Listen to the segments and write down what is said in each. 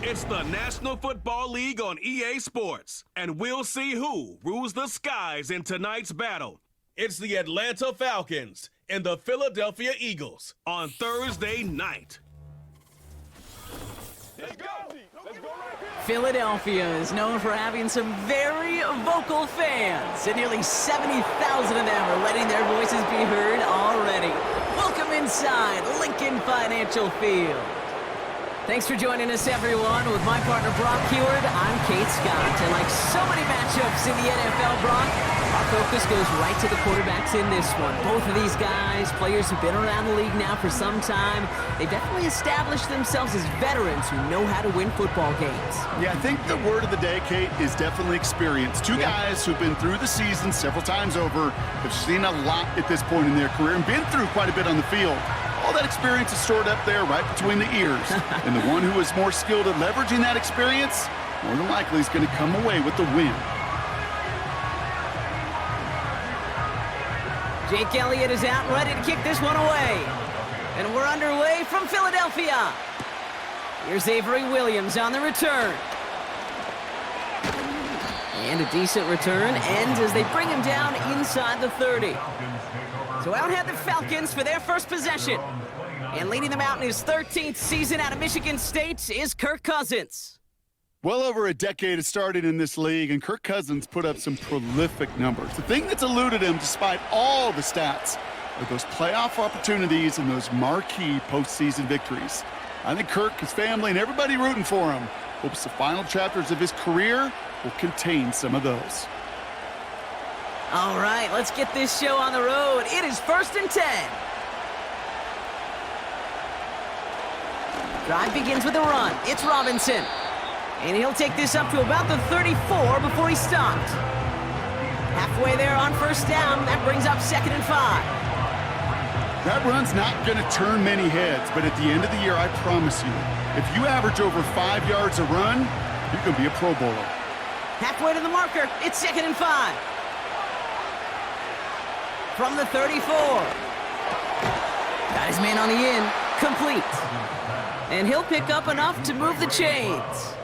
It's the National Football League on EA Sports, and we'll see who rules the skies in tonight's battle. It's the Atlanta Falcons and the Philadelphia Eagles on Thursday night. Let's go. Let's go right here. Philadelphia is known for having some very vocal fans, and nearly 70,000 of them are letting their voices be heard already. Welcome inside Lincoln Financial Field. Thanks for joining us, everyone. With my partner, Brock Heward, I'm Kate Scott. And like so many matchups in the NFL, Brock, our focus goes right to the quarterbacks in this one. Both of these guys, players who've been around the league now for some time, they've definitely established themselves as veterans who know how to win football games. Yeah, I think the word of the day, Kate, is definitely experience. Two guys who've been through the season several times over, have seen a lot at this point in their career, and been through quite a bit on the field. All that experience is stored up there right between the ears. And the one who is more skilled at leveraging that experience, more than likely is going to come away with the win. Jake Elliott is out and ready to kick this one away. And we're underway from Philadelphia. Here's Avery Williams on the return. And a decent return ends as they bring him down inside the 30. So out head the Falcons for their first possession. And leading them out in his 13th season out of Michigan State is Kirk Cousins. Well over a decade has started in this league, and Kirk Cousins put up some prolific numbers. The thing that's eluded him, despite all the stats, are those playoff opportunities and those marquee postseason victories. I think Kirk, his family, and everybody rooting for him hopes the final chapters of his career will contain some of those. All right, let's get this show on the road. It is 1st and 10. Drive begins with a run. It's Robinson. And he'll take this up to about the 34 before he stopped. Halfway there on first down. That brings up 2nd and 5. That run's not going to turn many heads, but at the end of the year, I promise you, if you average over 5 yards a run, you're going to be a Pro Bowler. Halfway to the marker. It's 2nd and 5. From the 34. Got his man on the in. Complete. And he'll pick up enough to move the chains.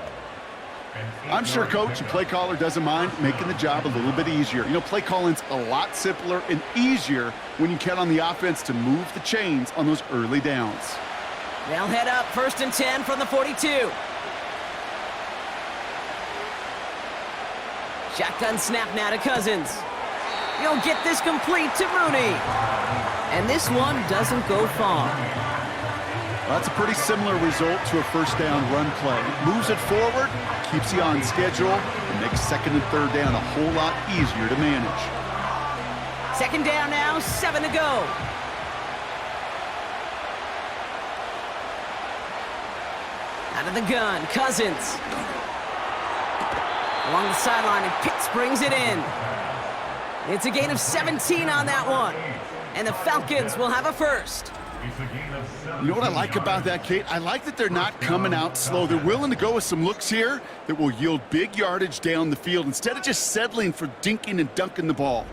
I'm sure coach and play caller doesn't mind making the job a little bit easier. You know, play calling's a lot simpler and easier when you count on the offense to move the chains on those early downs. They'll head up 1st and 10 from the 42. Shotgun snap now to Cousins. He'll get this complete to Mooney. And this one doesn't go far. Well, that's a pretty similar result to a first down run play. Moves it forward, keeps you on schedule, and makes 2nd and 3rd down a whole lot easier to manage. 2nd down now, 7 to go. Out of the gun, Cousins. Along the sideline, and Pitts brings it in. It's a gain of 17 on that one. And the Falcons will have a first. You know what I like about that, Kate? I like that they're not coming out slow. They're willing to go with some looks here that will yield big yardage down the field instead of just settling for dinking and dunking the ball.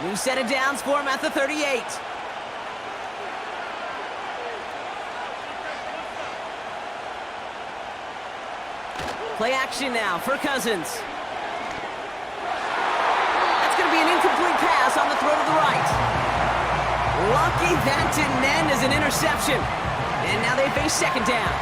New set of downs for him at the 38. Play action now for Cousins. That's going to be an incomplete pass on the throw to the right. Lucky that didn't end as an interception. And now they face 2nd down.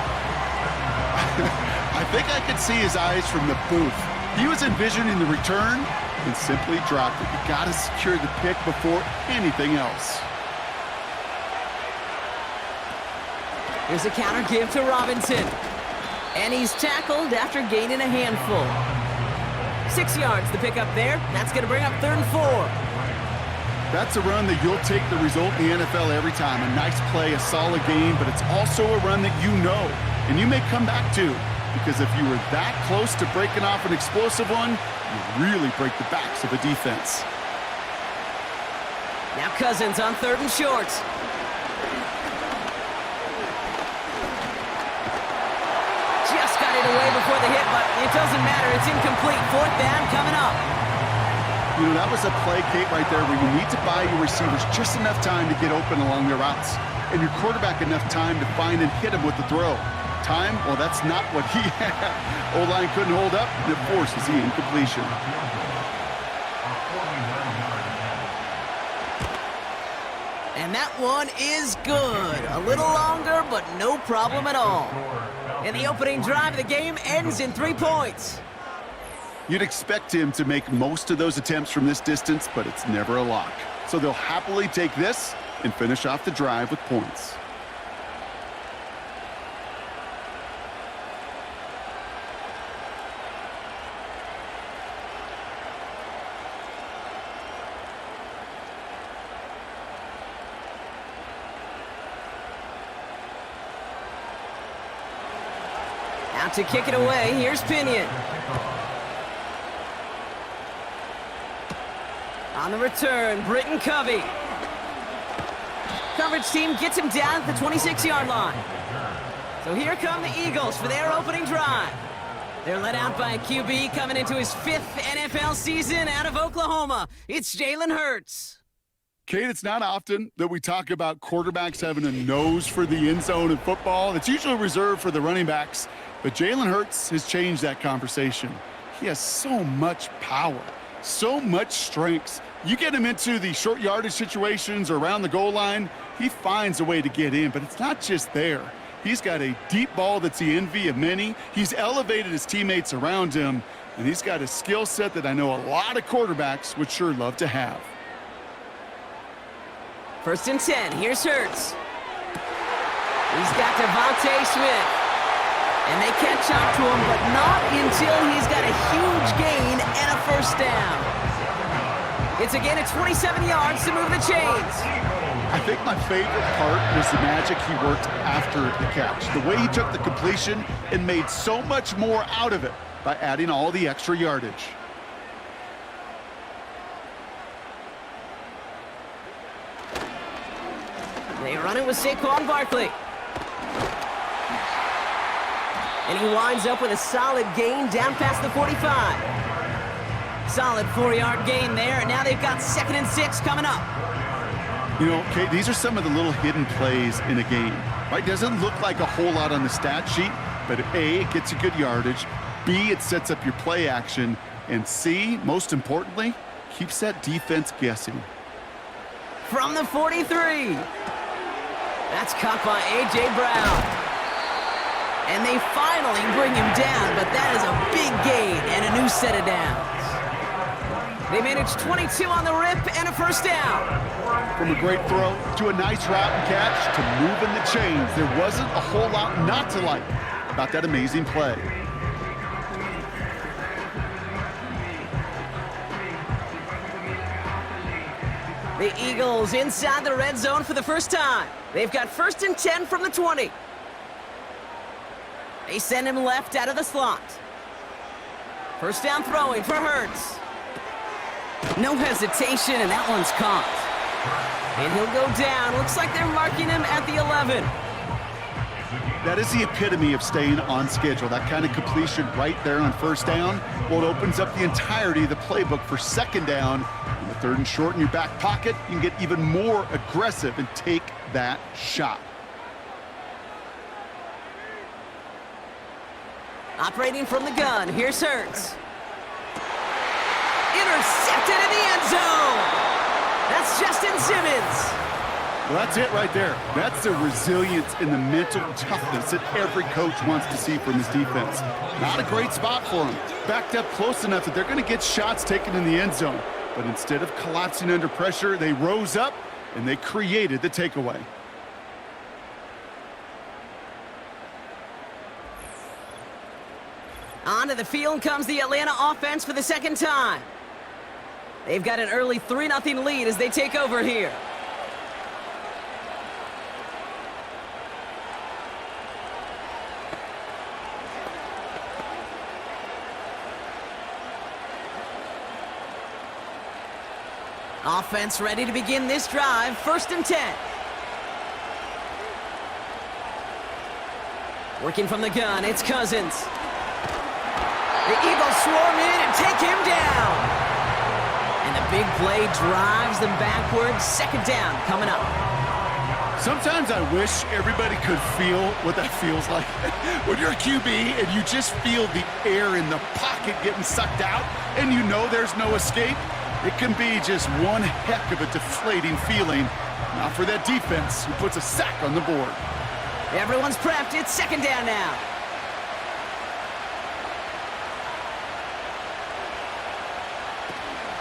I think I could see his eyes from the booth. He was envisioning the return and simply dropped it. You got to secure the pick before anything else. Here's a counter give to Robinson. And he's tackled after gaining a handful. 6 yards to pick up there. That's going to bring up 3rd and 4. That's a run that you'll take the result in the NFL every time. A nice play, a solid game, but it's also a run that you know and you may come back to, because if you were that close to breaking off an explosive one, you really break the backs of a defense. Now Cousins on 3rd and short. Just got it away before the hit, but it doesn't matter. It's incomplete. 4th down coming up. You know, that was a play, Kate, right there where you need to buy your receivers just enough time to get open along their routes, and your quarterback enough time to find and hit him with the throw. Time, well, that's not what he had. O-line couldn't hold up, and it forces the incompletion. And that one is good. A little longer, but no problem at all. And the opening drive of the game ends in 3 points. You'd expect him to make most of those attempts from this distance, but it's never a lock. So they'll happily take this and finish off the drive with points. Out to kick it away, here's Pinion. On the return, Britton Covey. Coverage team gets him down at the 26-yard line. So here come the Eagles for their opening drive. They're led out by a QB coming into his 5th NFL season out of Oklahoma. It's Jalen Hurts. Kate, it's not often that we talk about quarterbacks having a nose for the end zone in football. It's usually reserved for the running backs. But Jalen Hurts has changed that conversation. He has so much power, so much strength. You get him into the short yardage situations or around the goal line, he finds a way to get in. But it's not just there. He's got a deep ball that's the envy of many. He's elevated his teammates around him, and he's got a skill set that I know a lot of quarterbacks would sure love to have. 1st and 10, here's Hurts. He's got Devontae Smith. And they catch up to him, but not until he's got a huge gain and a 1st down. It's a gain of 27 yards to move the chains. I think my favorite part was the magic he worked after the catch. The way he took the completion and made so much more out of it by adding all the extra yardage. They run it with Saquon Barkley. And he winds up with a solid gain down past the 45. Solid 4-yard gain there, and now they've got 2nd and 6 coming up. You know, Kate, these are some of the little hidden plays in a game, right? Doesn't look like a whole lot on the stat sheet, but A, it gets you good yardage, B, it sets up your play action, and C, most importantly, keeps that defense guessing. From the 43. That's caught by A.J. Brown. And they finally bring him down, but that is a big gain and a new set of downs. They managed 22 on the rip and a 1st down. From a great throw to a nice route and catch to moving the chains, there wasn't a whole lot not to like about that amazing play. The Eagles inside the red zone for the 1st time. They've got 1st and 10 from the 20. They send him left out of the slot. 1st down throwing for Hurts. No hesitation, and that one's caught. And he'll go down. Looks like they're marking him at the 11. That is the epitome of staying on schedule. That kind of completion right there on 1st down. Well, it opens up the entirety of the playbook for 2nd down. And the 3rd and short in your back pocket, you can get even more aggressive and take that shot. Operating from the gun, here's Hurts. Intercepted in the end zone. That's Justin Simmons. Well, that's it right there. That's the resilience and the mental toughness that every coach wants to see from his defense. Not a great spot for him. Backed up close enough that they're going to get shots taken in the end zone. But instead of collapsing under pressure, they rose up and they created the takeaway. Onto the field comes the Atlanta offense for the 2nd time. They've got an early 3-0 lead as they take over here. Offense ready to begin this drive, 1st and 10. Working from the gun, it's Cousins. The Eagles swarm in and take him down. And big play drives them backwards. Second down coming up. Sometimes I wish everybody could feel what that feels like. When you're a QB and you just feel the air in the pocket getting sucked out and you know there's no escape, it can be just one heck of a deflating feeling. Not for that defense who puts a sack on the board. Everyone's prepped. It's second down now.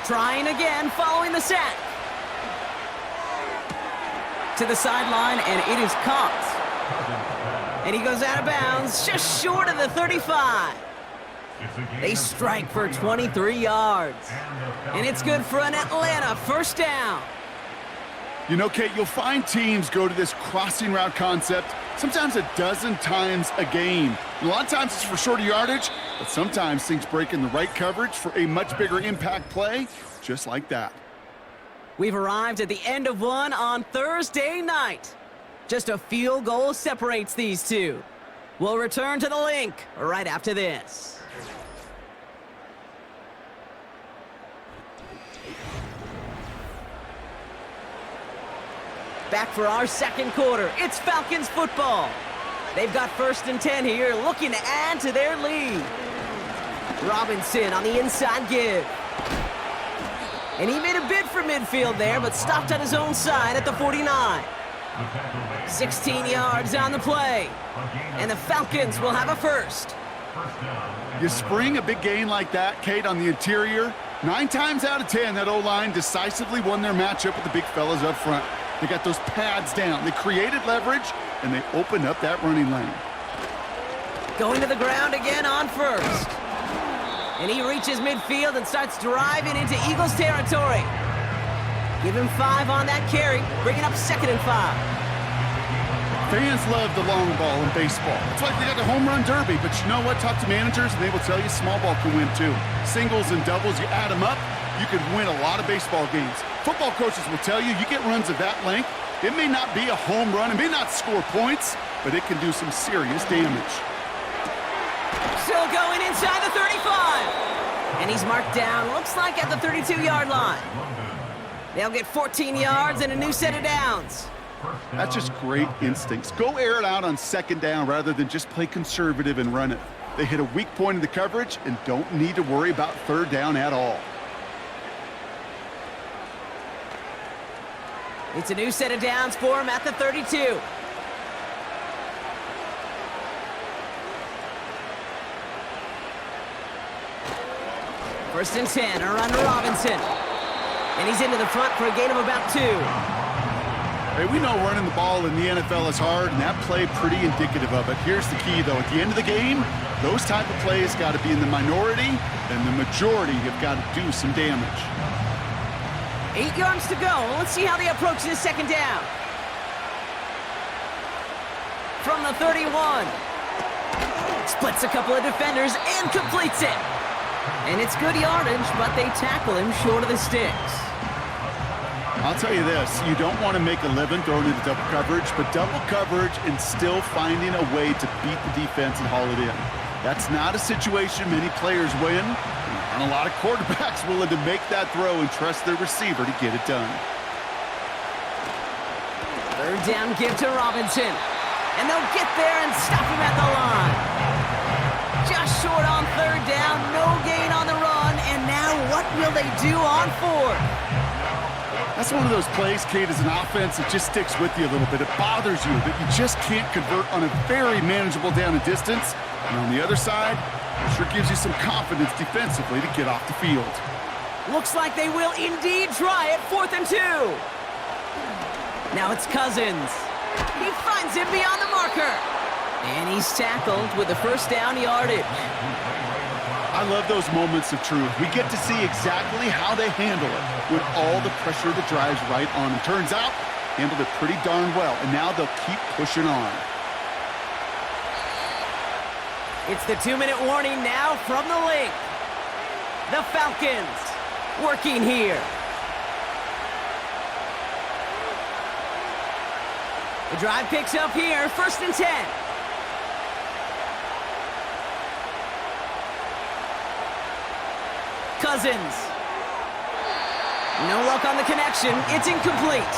Trying again following the sack. To the sideline, and it is caught. And he goes out of bounds, just short of the 35. They strike for 23 yards. And it's good for an Atlanta first down. You know, Kate, you'll find teams go to this crossing route concept sometimes a dozen times a game. And a lot of times it's for shorter yardage, but sometimes things break in the right coverage for a much bigger impact play, just like that. We've arrived at the end of one on Thursday night. Just a field goal separates these two. We'll return to the link right after this. Back for our second quarter. It's Falcons football. They've got 1st and 10 here, looking to add to their lead. Robinson on the inside give. And he made a bid for midfield there, but stopped on his own side at the 49. 16 yards on the play. And the Falcons will have a first. You spring a big gain like that, Kate, on the interior, 9 times out of 10, that O-line decisively won their matchup with the big fellas up front. They got those pads down. They created leverage, and they opened up that running lane. Going to the ground again on first. And he reaches midfield and starts driving into Eagles territory. Give him 5 on that carry, bringing up 2nd and 5. Fans love the long ball in baseball. It's like they got the home run derby, but you know what? Talk to managers, and they will tell you small ball can win too. Singles and doubles, you add them up, you could win a lot of baseball games. Football coaches will tell you, you get runs of that length, it may not be a home run, it may not score points, but it can do some serious damage. Still going inside the 35. And he's marked down, looks like at the 32-yard line. They'll get 14 yards and a new set of downs. That's just great instincts. Go air it out on 2nd down rather than just play conservative and run it. They hit a weak point in the coverage and don't need to worry about 3rd down at all. It's a new set of downs for him at the 32. First and 10, a run to Robinson. And he's into the front for a gain of about 2. Hey, we know running the ball in the NFL is hard, and that play pretty indicative of it. Here's the key, though. At the end of the game, those type of plays got to be in the minority, and the majority have got to do some damage. 8 yards to go. Let's see how they approach this 2nd down. From the 31. Splits a couple of defenders and completes it. And it's good yardage, but they tackle him short of the sticks. I'll tell you this, you don't want to make a living throwing into double coverage, but double coverage and still finding a way to beat the defense and haul it in. That's not a situation many players win, and a lot of quarterbacks willing to make that throw and trust their receiver to get it done. 3rd down give to Robinson. And they'll get there and stop him at the line. Just short on 3rd down, no gain on the run, and now what will they do on 4th? That's one of those plays, Kate, as an offense that just sticks with you a little bit. It bothers you that you just can't convert on a very manageable down and distance. And on the other side, it sure gives you some confidence defensively to get off the field. Looks like they will indeed try it, 4th and 2. Now it's Cousins. He finds him beyond the marker. And he's tackled with the first down yardage. I love those moments of truth. We get to see exactly how they handle it with all the pressure that drives right on them. Turns out, handled it pretty darn well, and now they'll keep pushing on. It's the 2-minute warning now from the link. The Falcons working here. The drive picks up here, 1st and 10. Cousins. No luck on the connection. It's incomplete.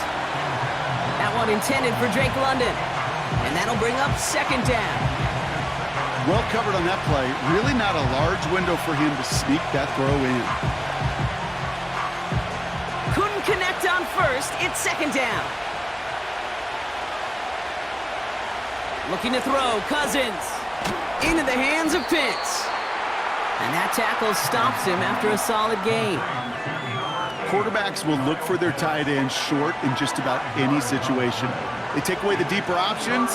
That one intended for Drake London. And that'll bring up second down. Well covered on that play. Really not a large window for him to sneak that throw in. Couldn't connect on first. It's second down. Looking to throw. Cousins. Into the hands of Pitts. And that tackle stops him after a solid gain. Quarterbacks will look for their tight end short in just about any situation. They take away the deeper options.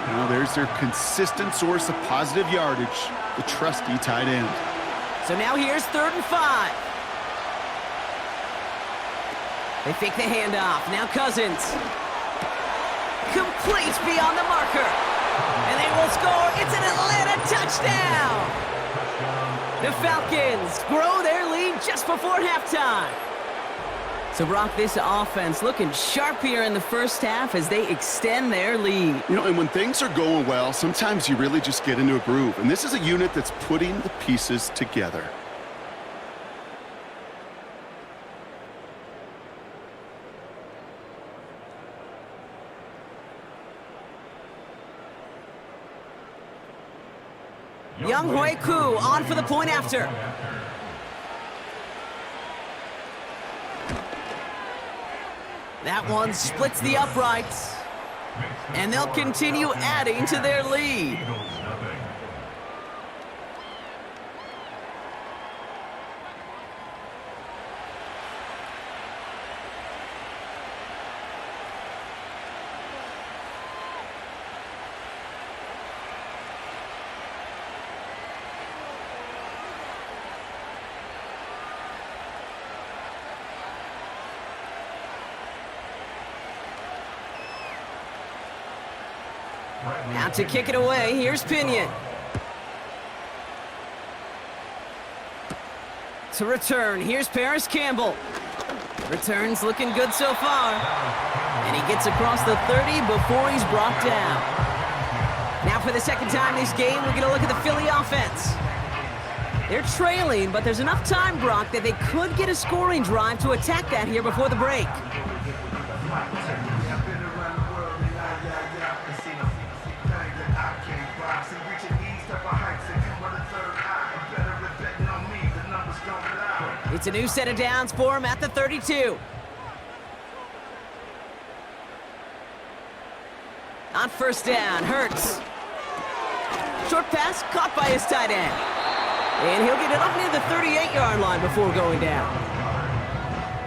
Now there's their consistent source of positive yardage, the trusty tight end. So now here's 3rd and 5. They fake the handoff. Now Cousins. Complete beyond the marker. And they will score. It's an Atlanta touchdown. The Falcons grow their lead just before halftime. So, Brock, this offense looking sharp here in the first half as they extend their lead. You know, and when things are going well, sometimes you really just get into a groove. And this is a unit that's putting the pieces together. Young Hui Koo on for the point after. That one splits the uprights. And they'll continue adding to their lead. Now to kick it away, here's Pinion. To return, here's Paris Campbell. Returns looking good so far. And he gets across the 30 before he's brought down. Now for the second time this game, we're going to look at the Philly offense. They're trailing, but there's enough time, Brock, that they could get a scoring drive to attack that here before the break. It's a new set of downs for him at the 32. On first down, Hurts. Short pass caught by his tight end. And he'll get it up near the 38-yard line before going down.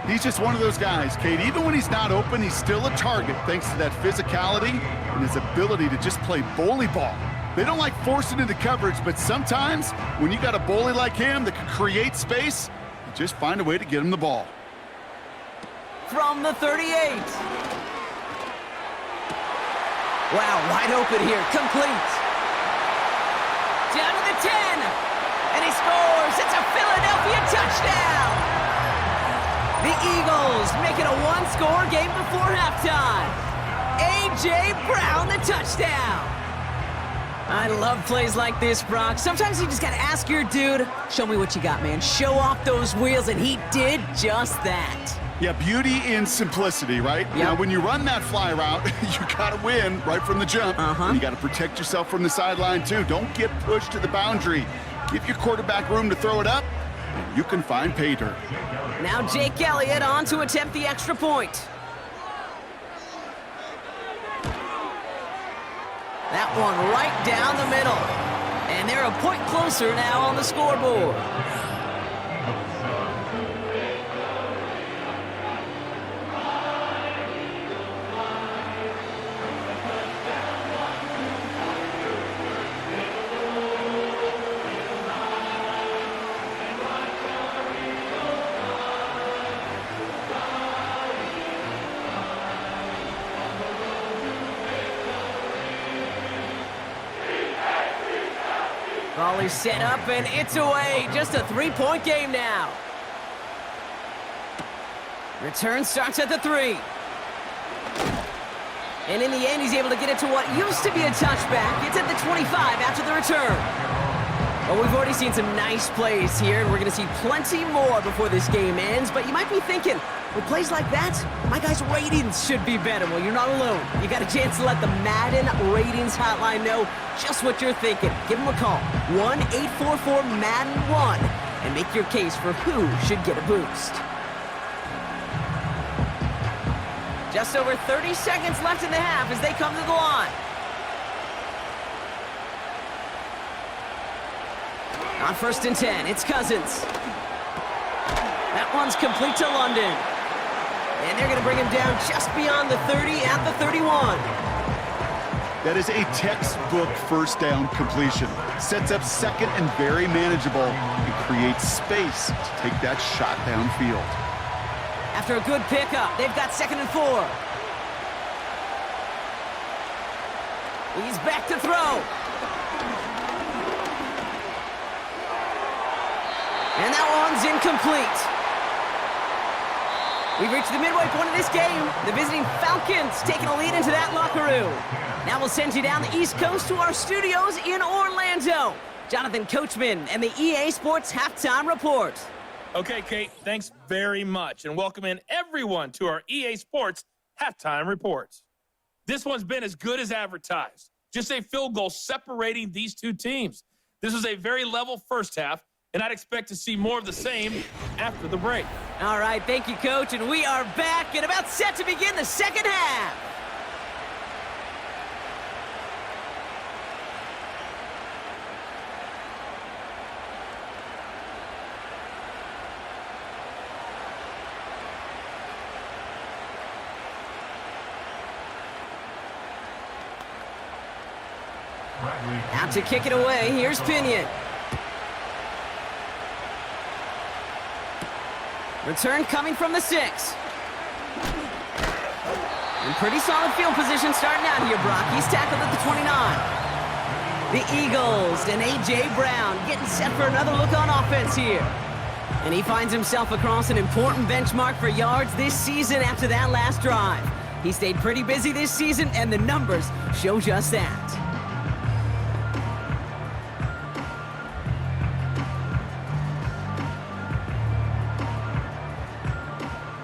He's just one of those guys, Kate. Even when he's not open, he's still a target thanks to that physicality and his ability to just play bully ball. They don't like forcing into coverage, but sometimes when you got a bully like him that can create space, you just find a way to get him the ball. From the 38. Wow, wide open here, complete. Down to the 10. And he scores. It's a Philadelphia touchdown. The Eagles make it a one-score game before halftime. A.J. Brown, the touchdown. I love plays like this, Brock. Sometimes you just got to ask your dude, show me what you got, man. Show off those wheels, and he did just that. Yeah, beauty in simplicity, right? Yep. Now, when you run that fly route, you got to win right from the jump. And you got to protect yourself from the sideline, too. Don't get pushed to the boundary. Give your quarterback room to throw it up, and you can find pay dirt. Now Jake Elliott on to attempt the extra point. That one right down the middle. And they're a point closer now on the scoreboard. Volley set up and it's away. Just a three-point game now. Return starts at the 3. And in the end, he's able to get it to what used to be a touchback. It's at the 25 after the return. Well, we've already seen some nice plays here, and we're going to see plenty more before this game ends. But you might be thinking, with plays like that, my guys' ratings should be better. Well, you're not alone. You got a chance to let the Madden ratings hotline know just what you're thinking. Give them a call, 1-844-MADDEN-1, and make your case for who should get a boost. Just over 30 seconds left in the half as they come to the line. On 1st and 10, it's Cousins. That one's complete to London. And they're going to bring him down just beyond the 30 at the 31. That is a textbook first down completion. Sets up second and very manageable and creates space to take that shot downfield. After a good pickup, they've got 2nd and 4. He's back to throw. And that one's incomplete. We've reached the midway point of this game. The visiting Falcons taking a lead into that locker room. Now we'll send you down the East Coast to our studios in Orlando. Jonathan Coachman and the EA Sports Halftime Report. Okay, Kate, thanks very much, and welcome in everyone to our EA Sports Halftime Reports. This one's been as good as advertised. Just a field goal separating these two teams. This was a very level first half, and I'd expect to see more of the same after the break. All right, thank you, Coach, and we are back and about set to begin the second half. Out to kick it away, here's Pinion. Return coming from the 6. And pretty solid field position starting out here, Brock. He's tackled at the 29. The Eagles and A.J. Brown getting set for another look on offense here. And he finds himself across an important benchmark for yards this season after that last drive. He stayed pretty busy this season, and the numbers show just that.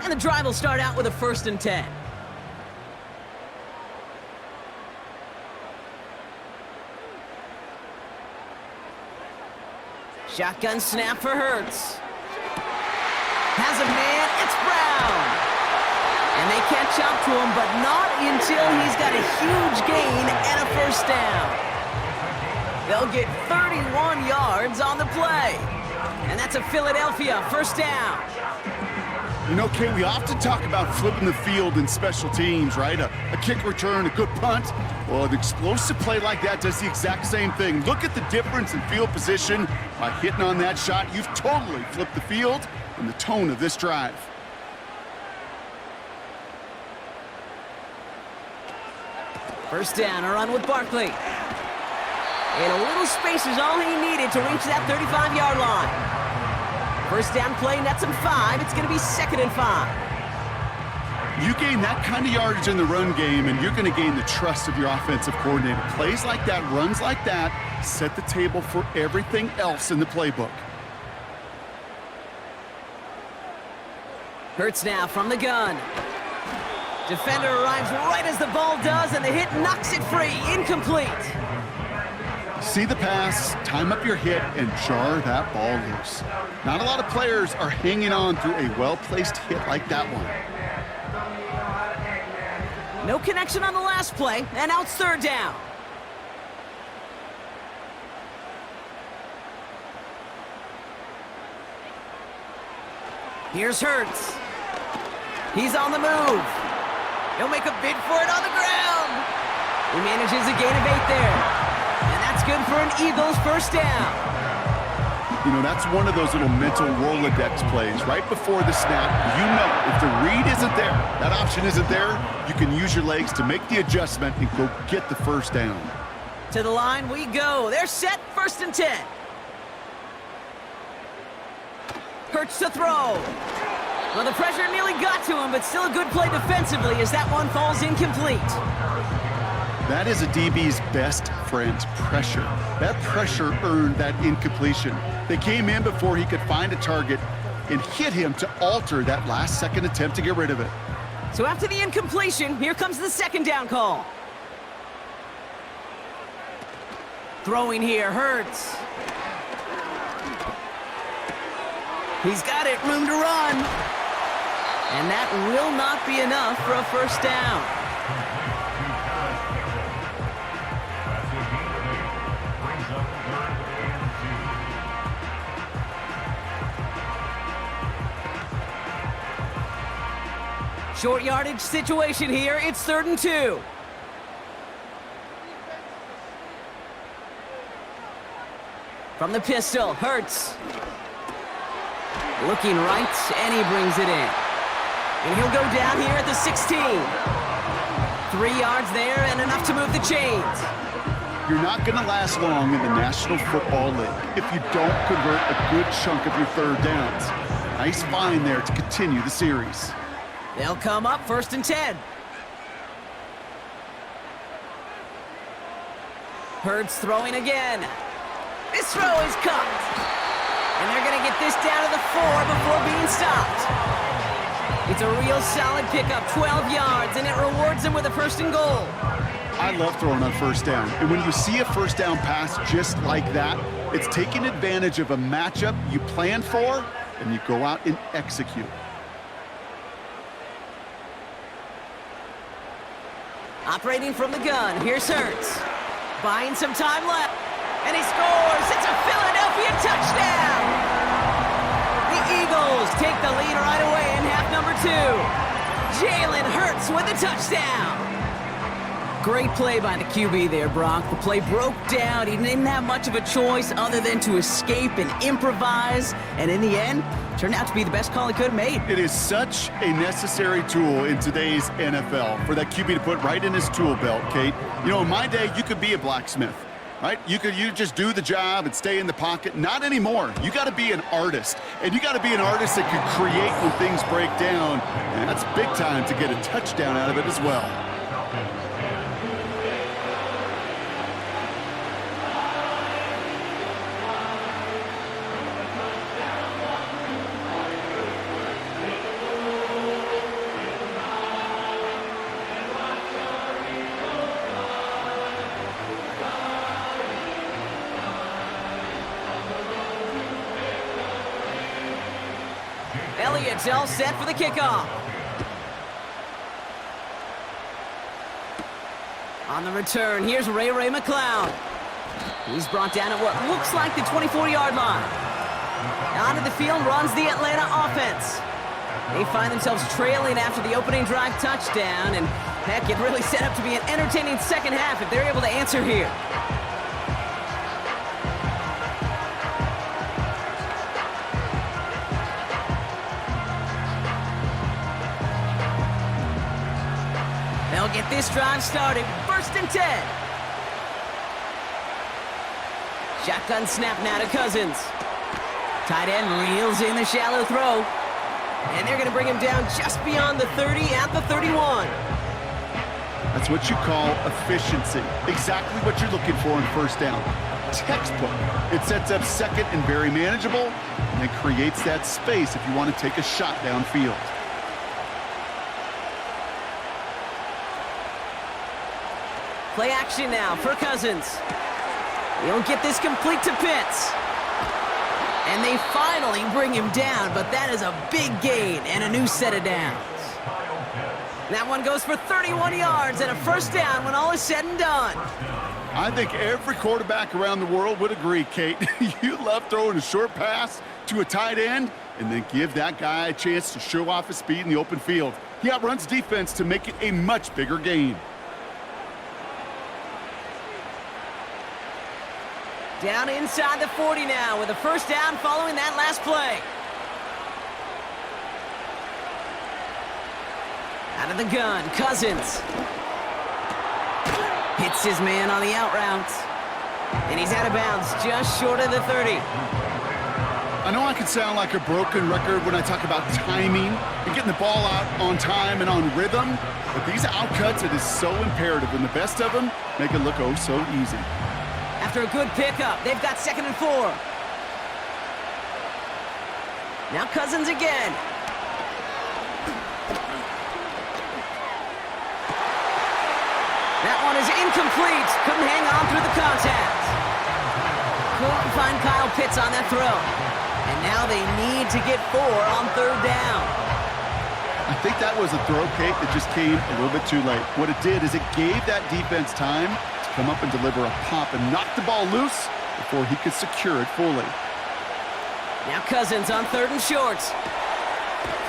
And the drive will start out with a 1st and 10. Shotgun snap for Hurts. Has a man, it's Brown. And they catch up to him, but not until he's got a huge gain and a 1st down. They'll get 31 yards on the play. And that's a Philadelphia 1st down. You know, Kate, we often talk about flipping the field in special teams, right? A kick return, a good punt. Well, an explosive play like that does the exact same thing. Look at the difference in field position. By hitting on that shot, you've totally flipped the field and the tone of this drive. First down, a run with Barkley. And a little space is all he needed to reach that 35-yard line. First down play, nets him 5. It's going to be 2nd and 5. You gain that kind of yardage in the run game, and you're going to gain the trust of your offensive coordinator. Plays like that, runs like that, set the table for everything else in the playbook. Hurts now from the gun. Defender arrives right as the ball does, and the hit knocks it free. Incomplete. See the pass, time up your hit, and jar that ball loose. Not a lot of players are hanging on through a well-placed hit like that one. No connection on the last play, and now it's 3rd down. Here's Hurts. He's on the move. He'll make a bid for it on the ground. He manages a gain of 8 there. And that's good for an Eagles 1st down. You know, that's one of those little mental Rolodex plays. Right before the snap, you know if the read isn't there, that option isn't there, you can use your legs to make the adjustment and go get the 1st down. To the line we go. They're set, 1st and 10. Hurts to throw. Well, the pressure nearly got to him, but still a good play defensively as that one falls incomplete. That is a DB's best friend, pressure. That pressure earned that incompletion. They came in before he could find a target and hit him to alter that last-second attempt to get rid of it. So after the incompletion, here comes the second down call. Throwing here, Hurts. He's got it, room to run. And that will not be enough for a first down. Short yardage situation here. It's 3rd and 2. From the pistol, Hurts. Looking right, and he brings it in. And he'll go down here at the 16. 3 yards there, and enough to move the chains. You're not going to last long in the National Football League if you don't convert a good chunk of your third downs. Nice find there to continue the series. They'll come up 1st and 10. Hurts throwing again. This throw is caught. And they're going to get this down to the 4 before being stopped. It's a real solid pickup, 12 yards, and it rewards them with a 1st and goal. I love throwing on first down. And when you see a first down pass just like that, it's taking advantage of a matchup you plan for, and you go out and execute. Operating from the gun, here's Hurts. Buying some time left, and he scores! It's a Philadelphia touchdown! The Eagles take the lead right away in half number 2. Jalen Hurts with a touchdown! Great play by the QB there, Brock. The play broke down. He didn't have much of a choice other than to escape and improvise, and in the end, turned out to be the best call he could have made. It is such a necessary tool in today's NFL for that QB to put right in his tool belt, Kate. You know, in my day, you could be a blacksmith, right? You just do the job and stay in the pocket. Not anymore. You got to be an artist, and you got to be an artist that can create when things break down, and that's big time to get a touchdown out of it as well. Elliott's all set for the kickoff. On the return, here's Ray McCloud. He's brought down at what looks like the 24-yard line. Onto the field runs the Atlanta offense. They find themselves trailing after the opening drive touchdown, and heck, it really set up to be an entertaining second half if they're able to answer here. They'll get this drive started. 1st and 10. Shotgun snap now to Cousins. Tight end reels in the shallow throw. And they're going to bring him down just beyond the 30 at the 31. That's what you call efficiency. Exactly what you're looking for in first down. Textbook. It sets up second and very manageable, and it creates that space if you want to take a shot downfield. Play action now for Cousins. He'll get this complete to Pitts. And they finally bring him down, but that is a big gain and a new set of downs. That one goes for 31 yards and a first down when all is said and done. I think every quarterback around the world would agree, Kate. You love throwing a short pass to a tight end and then give that guy a chance to show off his speed in the open field. He outruns defense to make it a much bigger gain. Down inside the 40 now with a first down following that last play. Out of the gun, Cousins. Hits his man on the out route. And he's out of bounds just short of the 30. I know I can sound like a broken record when I talk about timing and getting the ball out on time and on rhythm, but these outcuts, it is so imperative, and the best of them make it look oh so easy. After a good pickup, they've got 2nd and 4. Now Cousins again. That one is incomplete. Couldn't hang on through the contact. Couldn't find Kyle Pitts on that throw. And now they need to get 4 on 3rd down. I think that was a throw, Kate, that just came a little bit too late. What it did is it gave that defense time to come up and deliver a pop and knock the ball loose before he could secure it fully. Now Cousins on 3rd and short.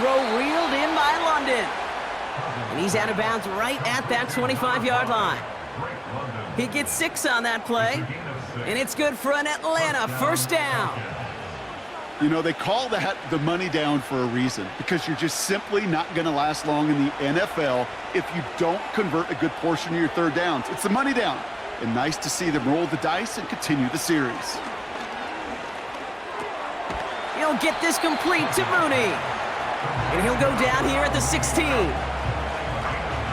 Throw reeled in by London. And he's out of bounds right at that 25-yard line. He gets 6 on that play, and it's good for an Atlanta 1st down. You know, they call that the money down for a reason, because you're just simply not going to last long in the NFL if you don't convert a good portion of your 3rd downs. It's the money down, and nice to see them roll the dice and continue the series. He'll get this complete to Mooney, and he'll go down here at the 16.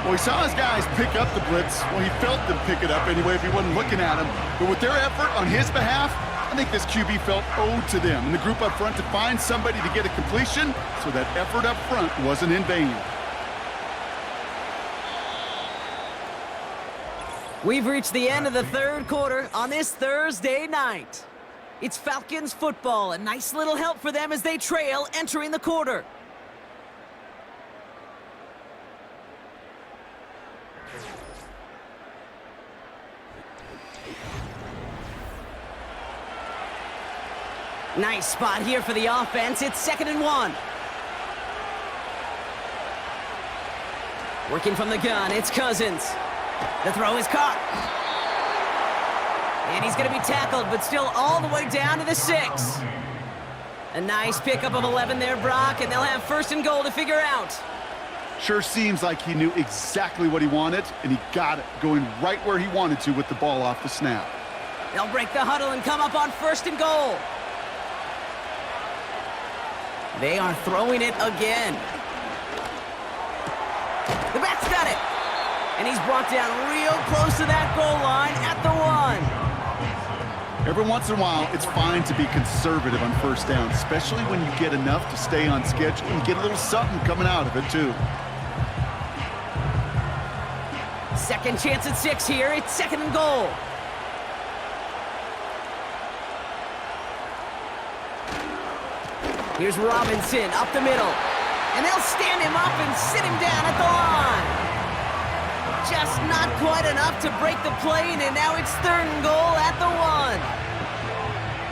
Well, he saw his guys pick up the blitz. Well, he felt them pick it up anyway if he wasn't looking at him. But with their effort on his behalf, I think this QB felt owed to them and the group up front to find somebody to get a completion, so that effort up front wasn't in vain. We've reached the end of the 3rd quarter on this Thursday night. It's Falcons football, a nice little help for them as they trail entering the quarter. Nice spot here for the offense. It's 2nd and 1. Working from the gun, it's Cousins. The throw is caught. And he's going to be tackled, but still all the way down to the 6. A nice pickup of 11 there, Brock, and they'll have 1st and goal to figure out. Sure seems like he knew exactly what he wanted, and he got it, going right where he wanted to with the ball off the snap. They'll break the huddle and come up on 1st and goal. They are throwing it again. The back's got it. And he's brought down real close to that goal line at the 1. Every once in a while, it's fine to be conservative on 1st down, especially when you get enough to stay on schedule and get a little something coming out of it, too. 2nd chance at 6 here. It's 2nd and goal. Here's Robinson up the middle. And they'll stand him up and sit him down at the line. Just not quite enough to break the plane, and now it's 3rd and goal at the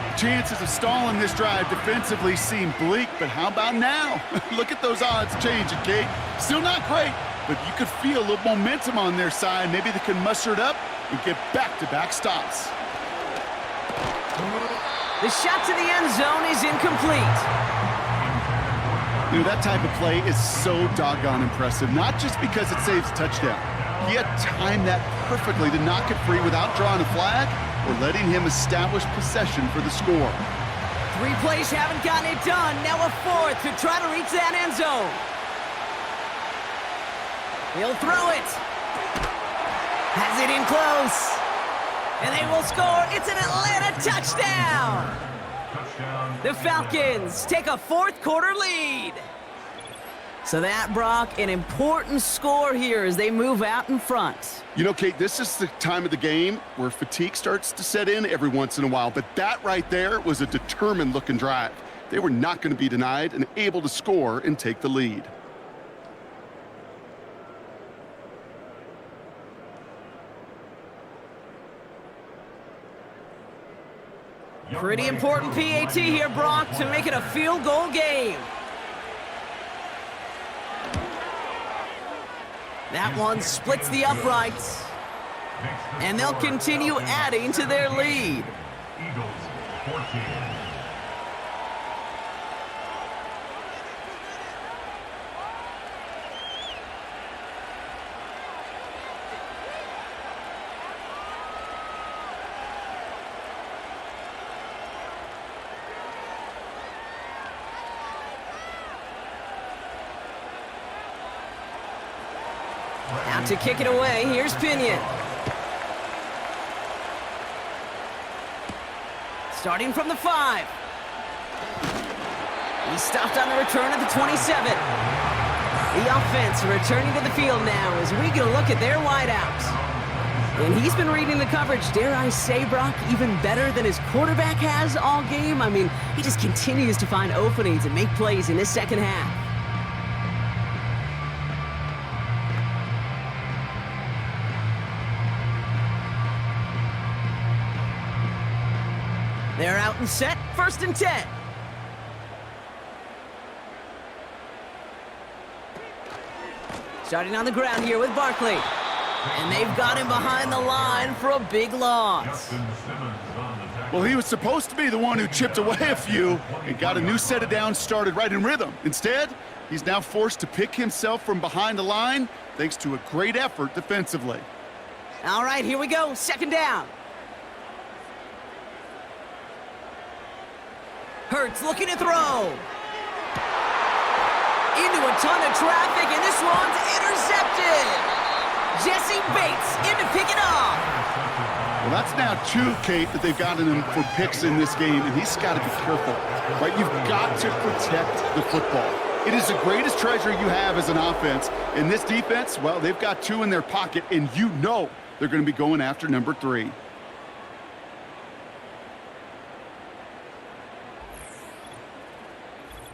1. Chances of stalling this drive defensively seem bleak, but how about now? Look at those odds changing, Kate. Still not great, but you could feel a little momentum on their side. Maybe they can muster it up and get back-to-back stops. The shot to the end zone is incomplete. You know, that type of play is so doggone impressive, not just because it saves a touchdown. He had timed that perfectly to knock it free without drawing a flag or letting him establish possession for the score. 3 plays haven't gotten it done. Now a 4th to try to reach that end zone. He'll throw it. Has it in close. And they will score. It's an Atlanta touchdown. The Falcons take a 4th quarter lead. So that, Brock, an important score here as they move out in front. You know, Kate, this is the time of the game where fatigue starts to set in every once in a while, but that right there was a determined-looking drive. They were not going to be denied and able to score and take the lead. Pretty important PAT here, Brock, to make it a field goal game. That one splits the uprights. And they'll continue adding to their lead. Eagles 14. Out to kick it away, here's Pinion. Starting from the 5. He stopped on the return at the 27. The offense returning to the field now as we get a look at their wideouts. And he's been reading the coverage, dare I say, Brock, even better than his quarterback has all game. I mean, he just continues to find openings and make plays in this second half. They're out and set, 1st and 10. Starting on the ground here with Barkley. And they've got him behind the line for a big loss. Well, he was supposed to be the one who chipped away a few and got a new set of downs started right in rhythm. Instead, he's now forced to pick himself from behind the line thanks to a great effort defensively. All right, here we go, 2nd down. Hurts looking to throw. Into a ton of traffic, and this one's intercepted. Jesse Bates in to pick it off. Well, that's now 2, Kate, that they've gotten him for picks in this game, and he's got to be careful, right? You've got to protect the football. It is the greatest treasure you have as an offense. In this defense, well, they've got 2 in their pocket, and you know they're going to be going after number 3.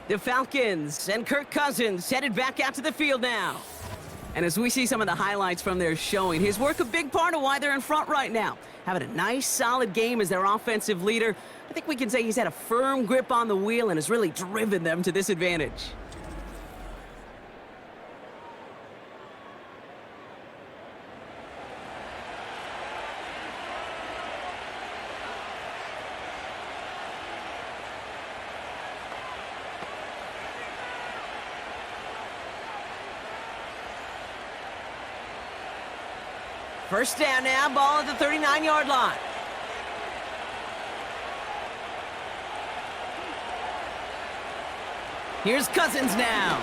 The Falcons and Kirk Cousins headed back out to the field now. And as we see some of the highlights from their showing, his work a big part of why they're in front right now. Having a nice, solid game as their offensive leader. I think we can say he's had a firm grip on the wheel and has really driven them to this advantage. First down now, ball at the 39-yard line. Here's Cousins now.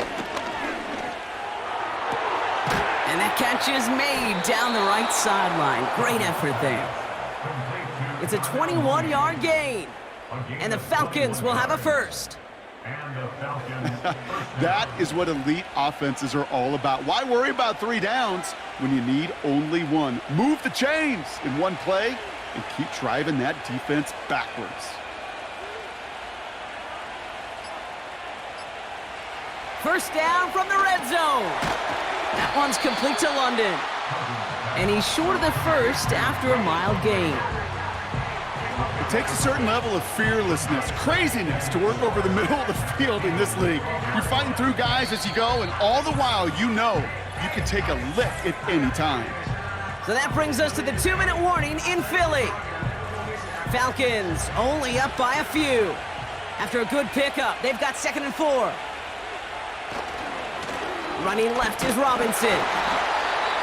And that catch is made down the right sideline. Great effort there. It's a 21-yard gain. And the Falcons will have a first. That is what elite offenses are all about. Why worry about 3 downs when you need only 1? Move the chains in one play and keep driving that defense backwards. First down from the red zone. That one's complete to London. And he's short of the first after a mild gain. It takes a certain level of fearlessness, craziness to work over the middle of the field in this league. You're fighting through guys as you go, and all the while you know you can take a lick at any time. So that brings us to the 2-minute warning in Philly. Falcons only up by a few. After a good pickup, they've got 2nd and 4. Running left is Robinson.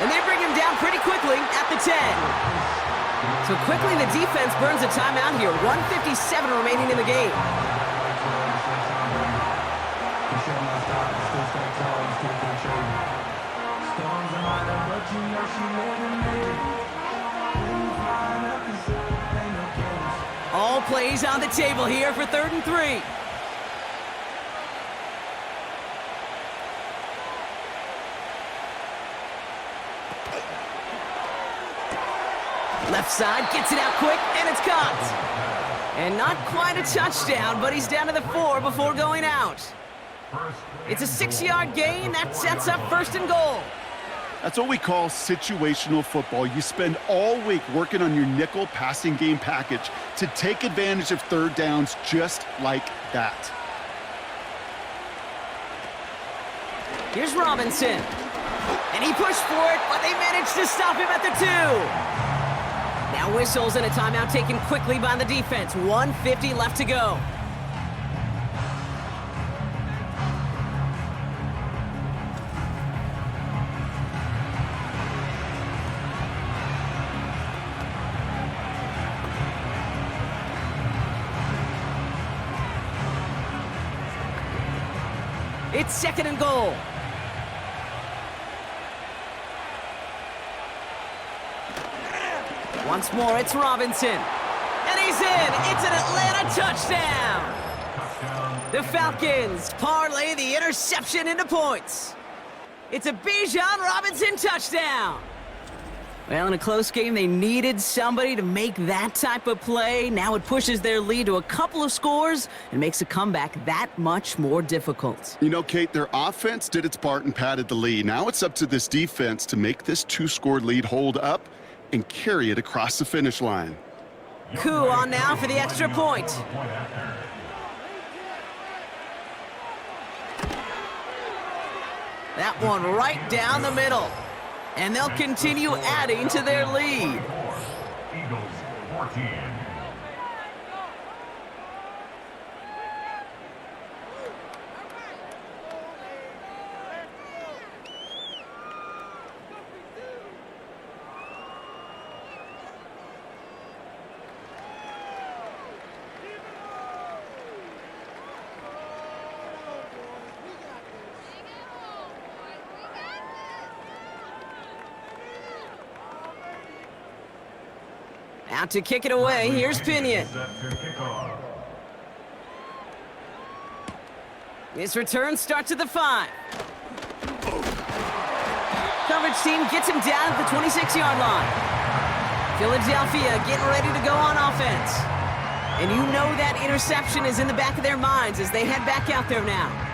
And they bring him down pretty quickly at the 10. So quickly the defense burns a timeout here. 1:57 remaining in the game. All plays on the table here for 3rd and 3. Left side, gets it out quick, and it's caught. And not quite a touchdown, but he's down to the 4 before going out. It's a 6-yard gain. That sets up 1st and goal. That's what we call situational football. You spend all week working on your nickel passing game package to take advantage of 3rd downs just like that. Here's Robinson. And he pushed for it, but they managed to stop him at the 2. Now whistles and a timeout taken quickly by the defense. 1:50 left to go. It's 2nd and goal. Once more, it's Robinson. And he's in! It's an Atlanta touchdown! The Falcons parlay the interception into points. It's a Bijan Robinson touchdown! Well, in a close game, they needed somebody to make that type of play. Now it pushes their lead to a couple of scores and makes a comeback that much more difficult. You know, Kate, their offense did its part and padded the lead. Now it's up to this defense to make this 2-score lead hold up and carry it across the finish line. Coup on now for the extra point. That one right down the middle. And they'll continue adding to their lead. Eagles 14. Out to kick it away, here's Pinion. This return starts at the 5. Coverage team gets him down at the 26-yard line. Philadelphia getting ready to go on offense. And you know that interception is in the back of their minds as they head back out there now.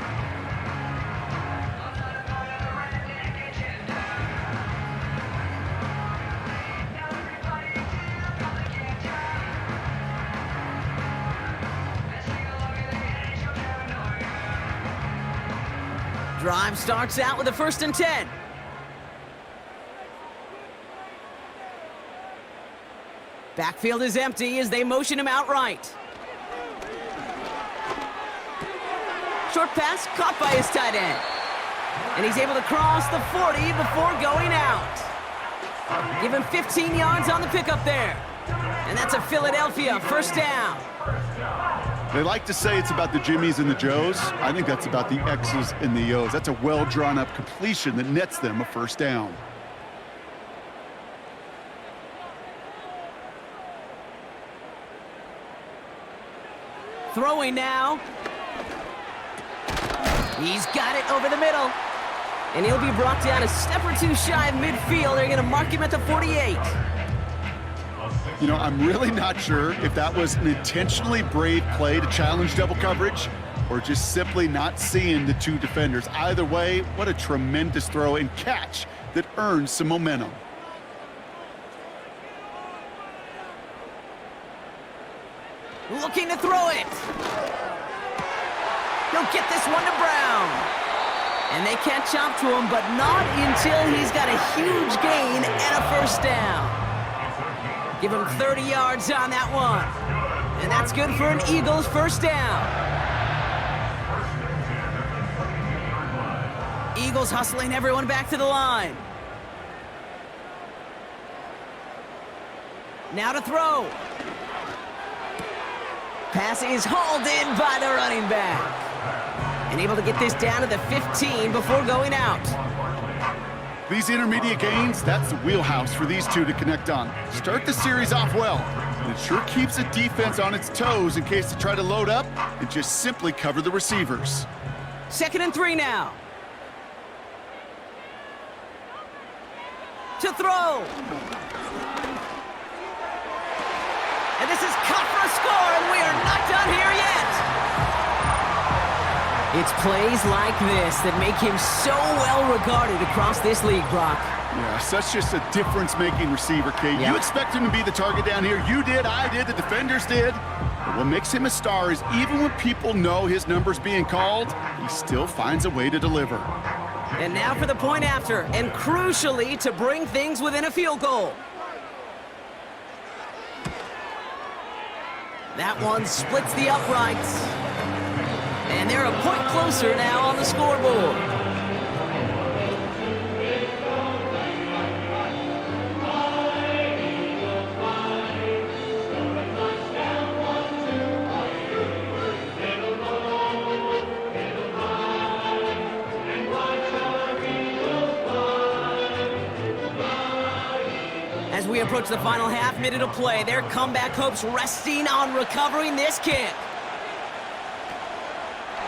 Drive starts out with a 1st and 10. Backfield is empty as they motion him out right. Short pass caught by his tight end. And he's able to cross the 40 before going out. Give him 15 yards on the pickup there. And that's a Philadelphia 1st down. They like to say it's about the Jimmies and the Joes. I think that's about the X's and the O's. That's a well-drawn-up completion that nets them a 1st down. Throwing now. He's got it over the middle. And he'll be brought down a step or two shy of midfield. They're going to mark him at the 48. You know, I'm really not sure if that was an intentionally brave play to challenge double coverage or just simply not seeing the 2 defenders. Either way, what a tremendous throw and catch that earns some momentum. Looking to throw it. He'll get this one to Brown. And they catch up to him, but not until he's got a huge gain and a 1st down. Give him 30 yards on that one. And that's good for an Eagles 1st down. Eagles hustling everyone back to the line. Now to throw. Pass is hauled in by the running back. And able to get this down to the 15 before going out. These intermediate gains, that's the wheelhouse for these 2 to connect on. Start the series off well. And it sure keeps the defense on its toes in case they try to load up and just simply cover the receivers. 2nd and 3 now. To throw. And this is cut for a score, and we are not done here yet. It's plays like this that make him so well regarded across this league, Brock. Yeah, such just a difference-making receiver, Kate. Yeah. You expect him to be the target down here. You did, I did, the defenders did. But what makes him a star is even when people know his number's being called, he still finds a way to deliver. And now for the point after, and crucially to bring things within a field goal. That one splits the uprights. And they're a point closer now on the scoreboard. As we approach the final half-minute of play, their comeback hopes resting on recovering this kick.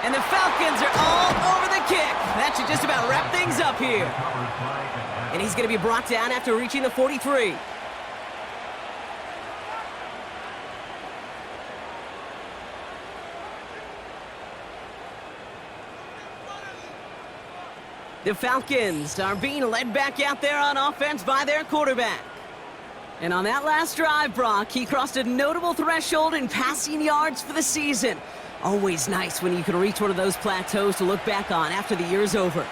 And the Falcons are all over the kick. That should just about wrap things up here. And he's going to be brought down after reaching the 43. The Falcons are being led back out there on offense by their quarterback. And on that last drive, Brock, he crossed a notable threshold in passing yards for the season. Always nice when you can reach one of those plateaus to look back on after the year's over.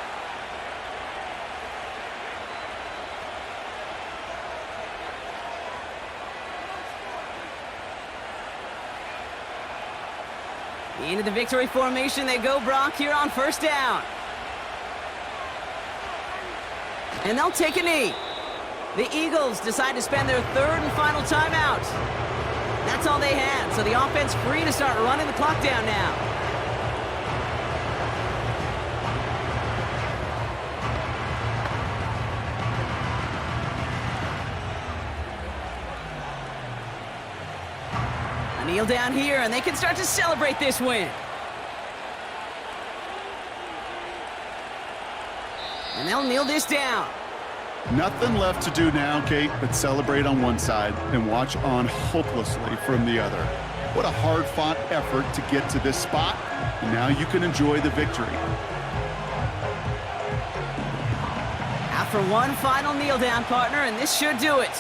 Into the victory formation they go, Brock, here on first down. And they'll take a knee. The Eagles decide to spend their third and final timeout. That's all they had, so the offense free to start running the clock down now. A kneel down here, and they can start to celebrate this win. And they'll kneel this down. Nothing left to do now, Kate, but celebrate on one side and watch on hopelessly from the other. What a hard-fought effort to get to this spot, and now you can enjoy the victory. After one final kneel down, partner, and this should do it.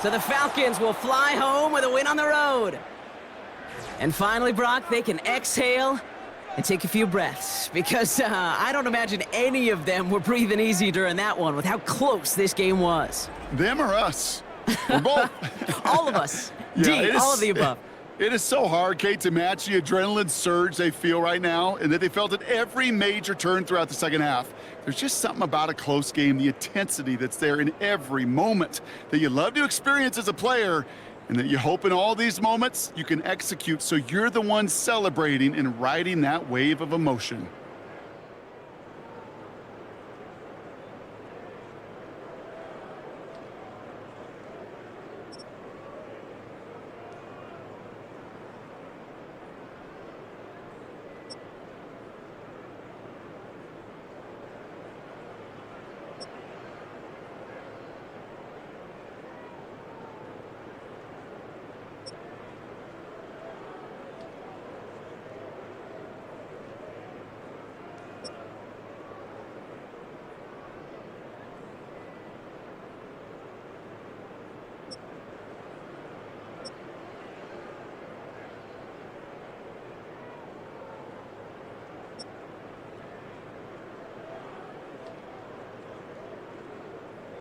So the Falcons will fly home with a win on the road. And finally, Brock, they can exhale and take a few breaths because I don't imagine any of them were breathing easy during that one with how close this game was. Them or us? We're both. All of us. Yeah, all of the above. It is so hard, Kate, to match the adrenaline surge they feel right now and that they felt at every major turn throughout the second half. There's just something about a close game, the intensity that's there in every moment that you love to experience as a player, and that you hope in all these moments you can execute so you're the one celebrating and riding that wave of emotion.